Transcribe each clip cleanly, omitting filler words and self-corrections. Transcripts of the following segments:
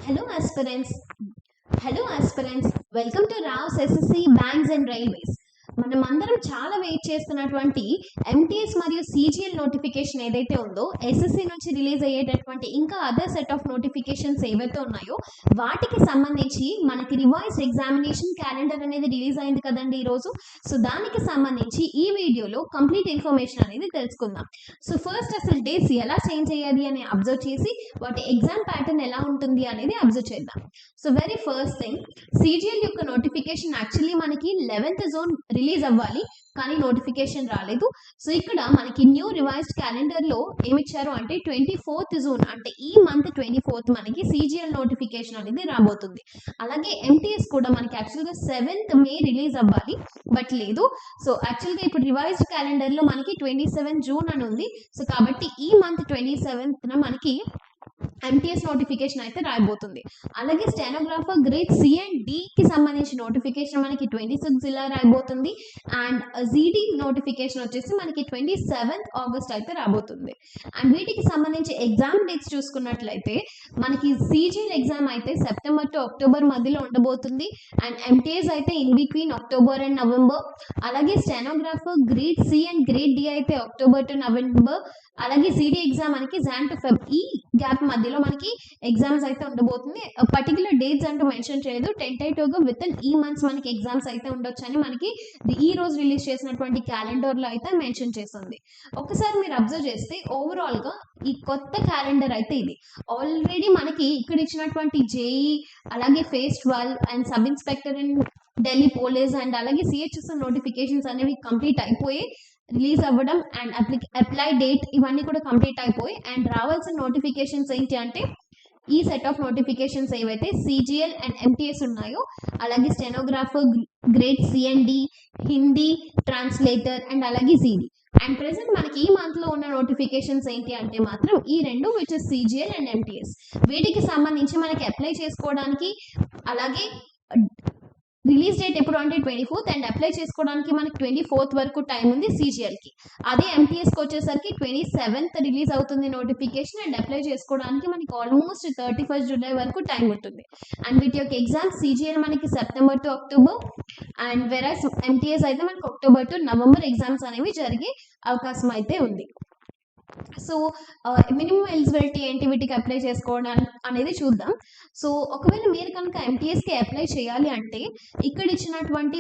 Hello aspirants. Hello aspirants. Welcome to Rao's SSC Banks and Railways. మనమందరం చాలా wait చేస్తున్నటువంటి MTS మరియు CGL notification ఏదైతే ఉందో ఎస్ఎస్సి నుంచి రిలీజ్ అయ్యేటటువంటి ఇంకా అదర్ సెట్ ఆఫ్ నోటిఫికేషన్స్ ఏవైతే ఉన్నాయో వాటికి సంబంధించి మనకి రివైజ్డ్ ఎగ్జామినేషన్ క్యాలెండర్ అనేది రిలీజ్ అయింది కదండి ఈరోజు. సో దానికి సంబంధించి ఈ వీడియోలో కంప్లీట్ ఇన్ఫర్మేషన్ అనేది తెలుసుకుందాం. సో ఫస్ట్ అసలు డేట్స్ ఎలా చేంజ్ అయ్యాలి అని అబ్జర్వ్ చేసి వాటి ఎగ్జామ్ ప్యాటర్న్ ఎలా ఉంటుంది అనేది అబ్జర్వ్ చేద్దాం. So very first thing, CGL యొక్క నోటిఫికేషన్ యాక్చువల్లీ మనకి 11th జోన్ రిలీజ్ అవ్వాలి, కానీ నోటిఫికేషన్ రాలేదు. సో ఇక్కడ మనకి న్యూ రివైజ్డ్ క్యాలెండర్ లో ఏమిచ్చారు అంటే 24th జూన్, అంటే ఈ మంత్ 24th మనకి సిజిఎల్ నోటిఫికేషన్ అనేది రాబోతుంది. అలాగే ఎంటీఎస్ కూడా మనకి యాక్చువల్గా 7th మే రిలీజ్ అవ్వాలి, బట్ లేదు. సో యాక్చువల్గా ఇప్పుడు రివైజ్డ్ క్యాలెండర్ లో మనకి 27 జూన్ అని ఉంది. సో కాబట్టి ఈ మంత్ 27th మనకి ఎంటీఎస్ నోటిఫికేషన్ అయితే రాయబోతుంది. అలాగే stenographer grade C and D కి సంబంధించి నోటిఫికేషన్ మనకి 26 ఇలా రాయబోతుంది. అండ్ జీడీ నోటిఫికేషన్ వచ్చేసి మనకి 27th ఆగస్ట్ అయితే రాబోతుంది. అండ్ వీటికి సంబంధించి ఎగ్జామ్ డేట్స్ చూసుకున్నట్లయితే మనకి సిజిఎల్ ఎగ్జామ్ అయితే సెప్టెంబర్ టు అక్టోబర్ మధ్యలో ఉండబోతుంది. అండ్ ఎంటీఎస్ అయితే in between October and November. అలాగే stenographer grade C and grade D అయితే అక్టోబర్ టు నవంబర్. అలాగే సిడి ఎగ్జామ్ మనకి జాన్ టు ఫెబ్, ఈ గ్యాప్ మధ్యలో మనకి ఎగ్జామ్స్ అయితే ఉండబోతుంది. పర్టికులర్ డేట్స్ అంటూ మెన్షన్ చేయలేదు. టెంటేటివ్గా విత్ ఇన్ ఈ మంత్స్ మనకి ఎగ్జామ్స్ అయితే ఉండొచ్చు అని మనకి ఈ రోజు రిలీజ్ చేసినటువంటి క్యాలెండర్లో అయితే మెన్షన్ చేస్తుంది. ఒకసారి మీరు అబ్జర్వ్ చేస్తే ఓవరాల్ గా ఈ కొత్త క్యాలెండర్ అయితే ఇది ఆల్రెడీ మనకి ఇక్కడ ఇచ్చినటువంటి జేఈ, అలాగే phase 12 and sub inspector in Delhi police and అలాగే సిహెచ్ఎస్ నోటిఫికేషన్స్ అనేవి కంప్లీట్ అయిపోయి రిలీజ్ అవ్వడం అండ్ అప్లై డేట్ ఇవన్నీ కూడా కంప్లీట్ అయిపోయి అండ్ రావాల్సిన నోటిఫికేషన్స్ ఏంటి అంటే ఈ సెట్ ఆఫ్ నోటిఫికేషన్స్ ఏవైతే సిజిఎల్ అండ్ ఎంటీఎస్ ఉన్నాయో, అలాగే stenographer grade C and D, Hindi translator and అలాగే జీడీ. అండ్ ప్రెసెంట్ మనకి ఈ మంత్ లో ఉన్న నోటిఫికేషన్స్ ఏంటి అంటే మాత్రం ఈ రెండు, which is CGL and MTS. వీటికి సంబంధించి మనకి అప్లై చేసుకోవడానికి అలాగే రిలీజ్ డేట్ ఎప్పుడు అంటే 24th అండ్ అప్లై చేసుకోవడానికి మనకి 24th వరకు టైం ఉంది సిజిఎల్కి. అదే ఎంటీఎస్కి వచ్చేసరికి 27th రిలీజ్ అవుతుంది నోటిఫికేషన్ అండ్ అప్లై చేసుకోవడానికి మనకి ఆల్మోస్ట్ 31st జూలై వరకు టైం ఉంటుంది. అండ్ వీటి యొక్క ఎగ్జామ్ సిజిఎల్ మనకి September to October and వెరాస్ MTS అయితే మనకి అక్టోబర్ టు నవంబర్ ఎగ్జామ్స్ అనేవి జరిగే అవకాశం అయితే ఉంది. సో మినిమం ఎలిజిబిలిటీ ఏంటి వీటికి అప్లై చేసుకోవడం అనేది చూద్దాం. సో ఒకవేళ మీరు కనుక ఎంటీఎస్కి అప్లై చేయాలి అంటే ఇక్కడ ఇచ్చినటువంటి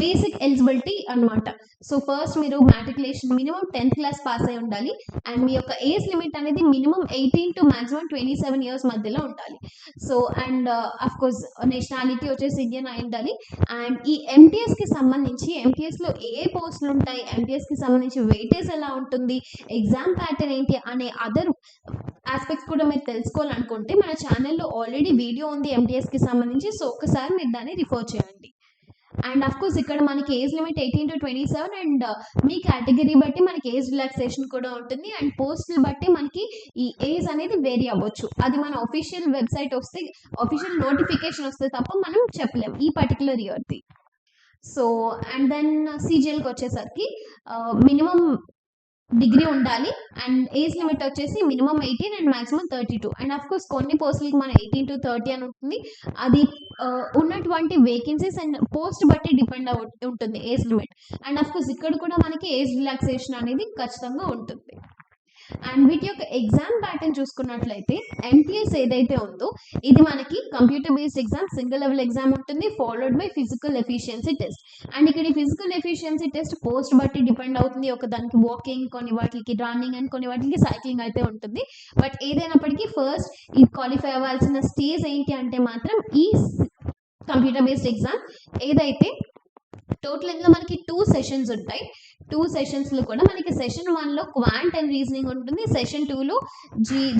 బేసిక్ ఎలిజిబిలిటీ అనమాట. సో ఫస్ట్ మీరు matriculation minimum 10th class pass అయి ఉండాలి. అండ్ మీ యొక్క ఏజ్ లిమిట్ అనేది మినిమం 18 టు మాక్సిమం 27 ఇయర్స్ మధ్యలో ఉండాలి. So and of course nationality వచ్చేసి ఇండియన్ అయి ఉండాలి. అండ్ ఈ ఎంటీఎస్కి సంబంధించి ఎంటీఎస్లో ఏ పోస్టులు ఉంటాయి, ఎంటీఎస్కి సంబంధించి వెయిటేజ్ ఎలా ఉంటుంది, ఎగ్జామ్ ప్యాటర్న్ ఏంటి అనే అదర్ ఆస్పెక్ట్స్ కూడా మీరు తెలుసుకోవాలనుకుంటే మన ఛానల్లో ఆల్రెడీ వీడియో ఉంది ఎంటీఎస్కి సంబంధించి. సో ఒకసారి మీరు దాన్ని రిఫర్ చేయండి. అండ్ అఫ్ కోర్స్ ఇక్కడ మనకి age limit 18 to 27 and me category బట్టి మనకి ఏజ్ రిలాక్సేషన్ కూడా ఉంటుంది. అండ్ పోస్టులు బట్టి మనకి ఈ ఏజ్ అనేది వేరీ అవ్వచ్చు. అది మన ఆఫీషియల్ వెబ్సైట్ వస్తే, ఆఫీషియల్ నోటిఫికేషన్ వస్తే తప్ప మనం చెప్పలేం ఈ పర్టికులర్ ఇయర్ది. సో అండ్ దెన్ సిజిఎల్కి వచ్చేసరికి మినిమం డిగ్రీ ఉండాలి అండ్ ఏజ్ లిమిట్ వచ్చేసి minimum 18 and maximum 32. And of course కొన్ని పోస్టులకి మన 18 to 30 అని ఉంటుంది. అది ఉన్నటువంటి వేకెన్సీస్ అండ్ పోస్ట్ బట్టి డిపెండ్ ఉంటుంది age limit. And of course ఇక్కడ కూడా మనకి ఏజ్ రిలాక్సేషన్ అనేది ఖచ్చితంగా ఉంటుంది. అండ్ వీటి యొక్క ఎగ్జామ్ ప్యాటర్న్ చూసుకున్నట్లయితే ఎంటీఎస్ ఏదైతే ఉందో ఇది మనకి computer based exam, single level exam ఉంటుంది, followed by physical efficiency test. And ఇక్కడ ఈ ఫిజికల్ ఎఫిషియన్సీ టెస్ట్ పోస్ట్ బట్టి డిపెండ్ అవుతుంది. ఒక దానికి వాకింగ్, కొన్ని వాటికి రన్నింగ్ అండ్ కొన్ని వాటికి సైక్లింగ్ అయితే ఉంటుంది. బట్ ఏదైనప్పటికీ ఫస్ట్ ఈ క్వాలిఫై అవ్వాల్సిన స్టేజ్ ఏంటి అంటే మాత్రం ఈ కంప్యూటర్ బేస్డ్ ఎగ్జామ్ ఏదైతే టోటల్ ఇందులో మనకి 2 సెషన్స్ ఉంటాయి. 2 సెషన్స్లో కూడా మనకి సెషన్ 1లో క్వాంట్ అండ్ రీజనింగ్ ఉంటుంది, సెషన్ 2లో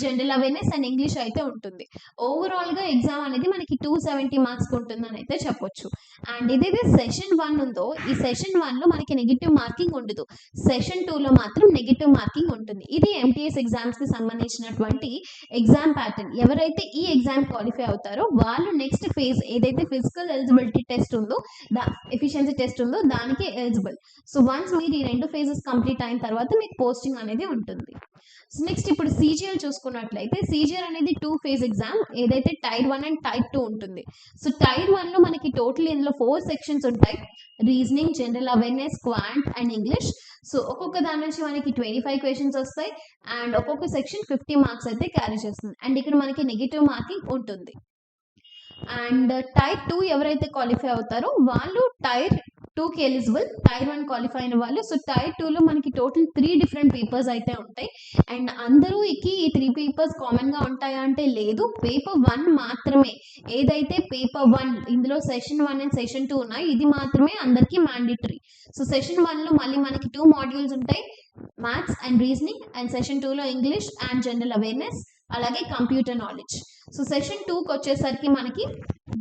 జనరల్ అవేర్నెస్ అండ్ ఇంగ్లీష్ అయితే ఉంటుంది. ఓవరాల్గా ఎగ్జామ్ అనేది మనకి 270 మార్క్స్కి ఉంటుందని అయితే చెప్పొచ్చు. అండ్ ఏదైతే సెషన్ 1 ఉందో ఈ సెషన్ 1లో మనకి నెగిటివ్ మార్కింగ్ ఉండదు, సెషన్ 2లో మాత్రం నెగిటివ్ మార్కింగ్ ఉంటుంది. ఇది ఎంటీఎస్ ఎగ్జామ్స్కి సంబంధించినటువంటి ఎగ్జామ్ ప్యాటర్న్. ఎవరైతే ఈ ఎగ్జామ్ క్వాలిఫై అవుతారో వాళ్ళు నెక్స్ట్ ఫేజ్ ఏదైతే ఫిజికల్ ఎలిజిబిలిటీ టెస్ట్ ఉందో, ఎఫిషియన్సీ టెస్ట్ ఉందో దానికి ఎలిజిబుల్. సో వన్స్ మీరు ఈ 2 ఫేజెస్ కంప్లీట్ అయిన తర్వాత మీకు పోస్టింగ్ అనేది ఉంటుంది. సో నెక్స్ట్ ఇప్పుడు సీజీఎల్ చూసుకున్నట్లయితే సీజీఎల్ అనేది 2 ఫేజ్ ఎగ్జామ్, ఏదైతే టైర్ 1 అండ్ టైర్ 2 ఉంటుంది. సో టైర్ 1 లో మనకి టోటల్ ఇందులో 4 సెక్షన్స్ ఉంటాయి: reasoning, general awareness, quant and English. So ఒక్కొక్క దాని నుంచి మనకి 25 క్వశ్చన్స్ వస్తాయి అండ్ ఒక్కొక్క సెక్షన్ 50 మార్క్స్ అయితే క్యారీ చేస్తుంది. అండ్ ఇక్కడ మనకి నెగిటివ్ మార్కింగ్ ఉంటుంది. అండ్ టైర్ 2 ఎవరైతే క్వాలిఫై అవుతారో వాళ్ళు టైర్ 2కి ఎలిజిబుల్, టైర్ 1 క్వాలిఫై అయిన వాళ్ళు. సో టైర్ 2లో మనకి టోటల్ 3 డిఫరెంట్ పేపర్స్ అయితే ఉంటాయి. అండ్ అందరూకి ఈ 3 పేపర్స్ కామన్గా ఉంటాయా అంటే లేదు, పేపర్ 1 మాత్రమే, ఏదైతే పేపర్ 1 ఇందులో సెషన్ 1 అండ్ సెషన్ 2 ఉన్నాయి, ఇది మాత్రమే అందరికీ మ్యాండేటరీ. సో సెషన్ 1లో మళ్ళీ మనకి 2 మాడ్యూల్స్ ఉంటాయి, maths and reasoning. And session 2లో ఇంగ్లీష్ అండ్ జనరల్ అవేర్నెస్, అలాగే కంప్యూటర్ నాలెడ్జ్. సో సెషన్ 2కి వచ్చేసరికి మనకి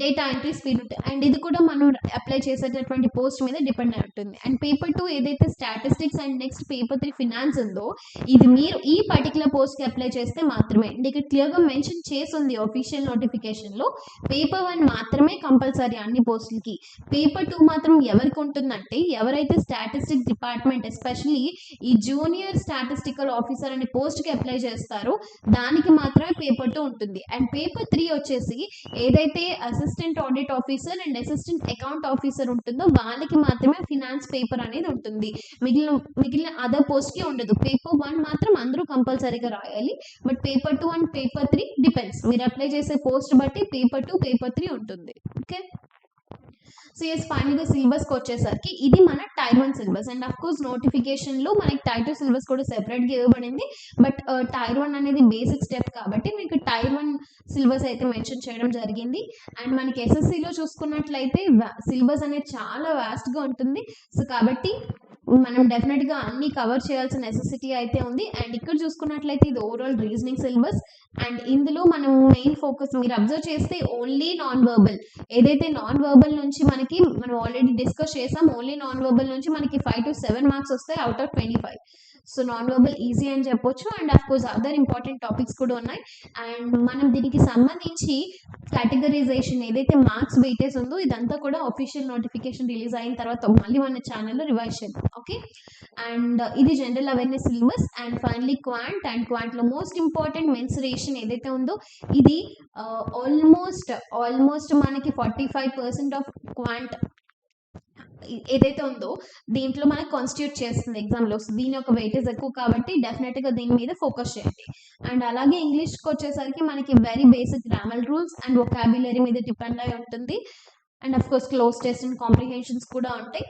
డేటా ఎంట్రీ, స్పీడ్ ఉంటుంది. అండ్ ఇది కూడా మనం అప్లై చేసేటటువంటి పోస్ట్ మీద డిపెండ్ అయి ఉంటుంది. అండ్ పేపర్ 2 ఏదైతే statistics and next paper 3 finance ఉందో, ఇది మీరు ఈ పర్టికులర్ పోస్ట్కి అప్లై చేస్తే మాత్రమే. అండ్ ఇక్కడ క్లియర్గా మెన్షన్ చేసి ఉంది అఫీషియల్ నోటిఫికేషన్లో, పేపర్ 1 మాత్రమే కంపల్సరీ అన్ని పోస్టులకి. పేపర్ 2 మాత్రం ఎవరికి ఉంటుందంటే ఎవరైతే స్టాటిస్టిక్స్ డిపార్ట్మెంట్ ఎస్పెషల్లీ ఈ జూనియర్ స్టాటిస్టికల్ ఆఫీసర్ అనే పోస్ట్కి అప్లై చేస్తారో దానికి మాత్రమే పేపర్ 2 ఉంటుంది. అండ్ పేపర్ 3 వచ్చేసి ఏదైతే assistant audit officer and assistant account officer ఉంటుందో వాళ్ళకి మాత్రమే ఫినాన్స్ పేపర్ అనేది ఉంటుంది. మిగిలిన అదర్ పోస్ట్కి ఉండదు. పేపర్ 1 మాత్రం అందరూ కంపల్సరీగా రాయాలి. But paper 2 and paper 3 depends, మీరు అప్లై చేసే పోస్ట్ బట్టి పేపర్ 2 పేపర్ 3 ఉంటుంది. ఓకే, సో ఎస్ ఫైనల్గా సిలబస్కి వచ్చేసరికి ఇది మన tier 1 syllabus. And of course నోటిఫికేషన్లో మనకి టైర్ 2 సిలబస్ కూడా సెపరేట్గా ఇవ్వబడింది. బట్ టైర్ 1 అనేది బేసిక్ స్టెప్ కాబట్టి మీకు టైర్ 1 సిలబస్ అయితే మెన్షన్ చేయడం జరిగింది. అండ్ మనకి ఎస్ఎస్సిలో చూసుకున్నట్లయితే సిలబస్ అనేది చాలా వాస్ట్గా ఉంటుంది. సో కాబట్టి మనం డెఫినెట్గా అన్ని కవర్ చేయాల్సిన నెసెసిటీ అయితే ఉంది. అండ్ ఇక్కడ చూసుకున్నట్లయితే ఇది ఓవరాల్ రీజనింగ్ సిలబస్. అండ్ ఇందులో మనం మెయిన్ ఫోకస్ మీరు అబ్జర్వ్ చేస్తే ఓన్లీ నాన్ వర్బల్, ఏదైతే నాన్ వర్బల్ నుంచి మనకి మనం ఆల్రెడీ డిస్కస్ చేసాం, ఓన్లీ నాన్ వర్బల్ నుంచి మనకి 5 to 7 మార్క్స్ వస్తాయి out of 25. So non verbal easy అని చెప్పొచ్చు. And of course other important topics కూడా ఉన్నాయి. అండ్ మనం దీనికి సంబంధించి కేటగరైజేషన్ ఏదైతే మార్క్స్ వెయిటేజ్ ఉందో ఇదంతా కూడా అఫీషియల్ నోటిఫికేషన్ రిలీజ్ అయిన తర్వాత మళ్ళీ మన ఛానల్లో రివైజ్ చేద్దాం. ఓకే, అండ్ ఇది general awareness syllabus. And finally quant. And క్వాంట్లో మోస్ట్ ఇంపార్టెంట్ మెన్సురేషన్ ఏదైతే ఉందో ఇది ఆల్మోస్ట్ మనకి 45% ఆఫ్ క్వాంట్ ఏదైతే ఉందో దీంట్లో మనకు కాన్స్టిట్యూట్ చేస్తుంది ఎగ్జామ్లో. సో దీని యొక్క వెయిటేజ్ ఎక్కువ కాబట్టి డెఫినెట్గా దీని మీద ఫోకస్ చేయండి. అండ్ అలాగే ఇంగ్లీష్కి వచ్చేసరికి మనకి very basic grammar rules and vocabulary మీద డిపెండ్ అయి ఉంటుంది. And of course cloze test and comprehensions కూడా ఉంటాయి.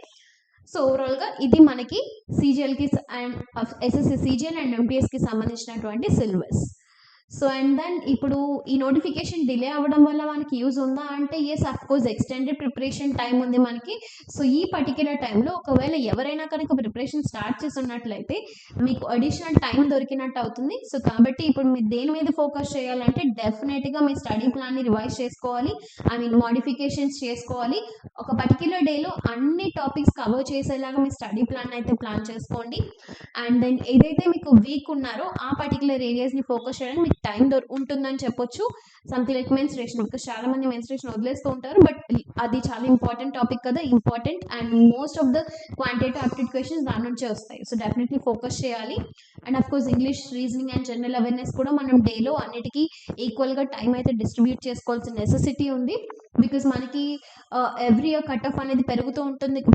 సో ఓవరాల్గా ఇది మనకి సీజీఎల్కి అండ్ ఎస్ఎస్సి సీజీఎల్ అండ్ ఎంటీఎస్కి సంబంధించినటువంటి సిలబస్. సో అండ్ దెన్ ఇప్పుడు ఈ నోటిఫికేషన్ డిలే అవ్వడం వల్ల మనకి యూజ్ ఉందా అంటే yes, of course extended preparation time ఉంది మనకి. సో ఈ పర్టిక్యులర్ టైంలో ఒకవేళ ఎవరైనా కనుక ప్రిపరేషన్ స్టార్ట్ చేసి ఉన్నట్లయితే మీకు అడిషనల్ టైం దొరికినట్టు అవుతుంది. సో కాబట్టి ఇప్పుడు మీరు దేని మీద ఫోకస్ చేయాలంటే డెఫినెట్గా మీ స్టడీ ప్లాన్ని రివైజ్ చేసుకోవాలి, మోడిఫికేషన్స్ చేసుకోవాలి. ఒక పర్టిక్యులర్ డేలో అన్ని టాపిక్స్ కవర్ చేసేలాగా మీ స్టడీ ప్లాన్ అయితే ప్లాన్ చేసుకోండి. అండ్ దెన్ ఏదైతే మీకు వీక్ ఉన్నారో ఆ పర్టిక్యులర్ ఏరియాస్ని ఫోకస్ చేయడానికి మీకు టైం ఉంటుందని చెప్పొచ్చు. సంథింగ్ లైక్ మెన్స్ట్రేషన్, బికాస్ చాలా మంది మెన్స్ట్రేషన్ వదిలేస్తూ ఉంటారు, బట్ అది చాలా ఇంపార్టెంట్ టాపిక్ కదా, important. And most of the quantitative aptitude questions దాని నుంచే వస్తాయి. సో డెఫినెట్లీ ఫోకస్ చేయాలి. And of course English, reasoning and general awareness కూడా మనం డేలో అన్నిటికీ ఈక్వల్గా టైం అయితే డిస్ట్రిబ్యూట్ చేసుకోవాల్సిన నెసెసిటీ ఉంది. బికాస్ మనకి ఎవ్రీ ఇయర్ కట్ ఆఫ్ అనేది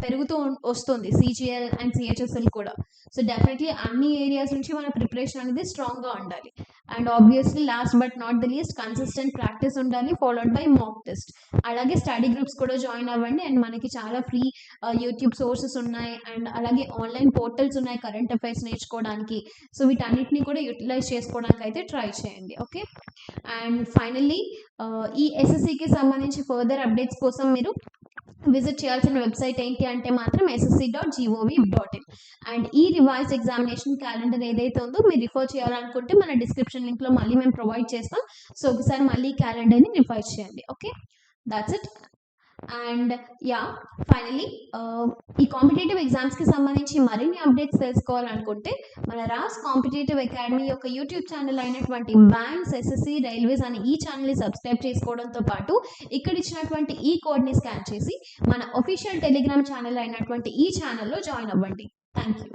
పెరుగుతూ వస్తుంది సిజిఎల్ అండ్ సిహెచ్ఎస్ఎల్ కూడా. సో డెఫినెట్లీ అన్ని ఏరియాస్ నుంచి మన ప్రిపరేషన్ అనేది స్ట్రాంగ్గా ఉండాలి. And obviously last but not the least consistent practice ఉండాలి, ఫాలోడ్ బై మాక్ టెస్ట్. అలాగే స్టడీ గ్రూప్స్ కూడా జాయిన్ అవ్వండి. అండ్ మనకి చాలా ఫ్రీ యూట్యూబ్ సోర్సెస్ ఉన్నాయి. అండ్ అలాగే ఆన్లైన్ పోర్టల్స్ ఉన్నాయి కరెంట్ అఫైర్స్ నేర్చుకోవడానికి. సో వీటన్నిటిని కూడా యూటిలైజ్ చేసుకోవడానికి అయితే ట్రై చేయండి. ఓకే, అండ్ ఫైనల్లీ ఈ ఎస్ఎస్సికి సంబంధించి ఫర్దర్ అప్డేట్స్ కోసం మీరు విజిట్ చేయాల్సిన వెబ్సైట్ ఏంటి అంటే మాత్రం ssc.gov.in. అండ్ ఈ రివైజ్ ఎగ్జామినేషన్ క్యాలెండర్ ఏదైతే ఉందో మీరు రిఫర్ చేయాలనుకుంటే మన డిస్క్రిప్షన్ లింక్లో మళ్ళీ మేము ప్రొవైడ్ చేస్తాం. సో ఒకసారి మళ్ళీ క్యాలెండర్ని రిఫర్ చేయండి. Okay, that's it. And yeah finally ఈ కాంపిటేటివ్ ఎగ్జామ్స్కి సంబంధించి మరిన్ని అప్డేట్స్ తెలుసుకోవాలనుకుంటే మన రాస్ కాంపిటేటివ్ అకాడమీ యొక్క యూట్యూబ్ ఛానల్ అయినటువంటి బ్యాంక్స్, ఎస్ఎస్సి, రైల్వేస్ అని ఈ ఛానల్ని సబ్స్క్రైబ్ చేసుకోవడంతో పాటు ఇక్కడ ఇచ్చినటువంటి ఈ కోడ్ని స్కాన్ చేసి మన అఫీషియల్ టెలిగ్రామ్ ఛానల్ అయినటువంటి ఈ ఛానల్లో జాయిన్ అవ్వండి. Thank you.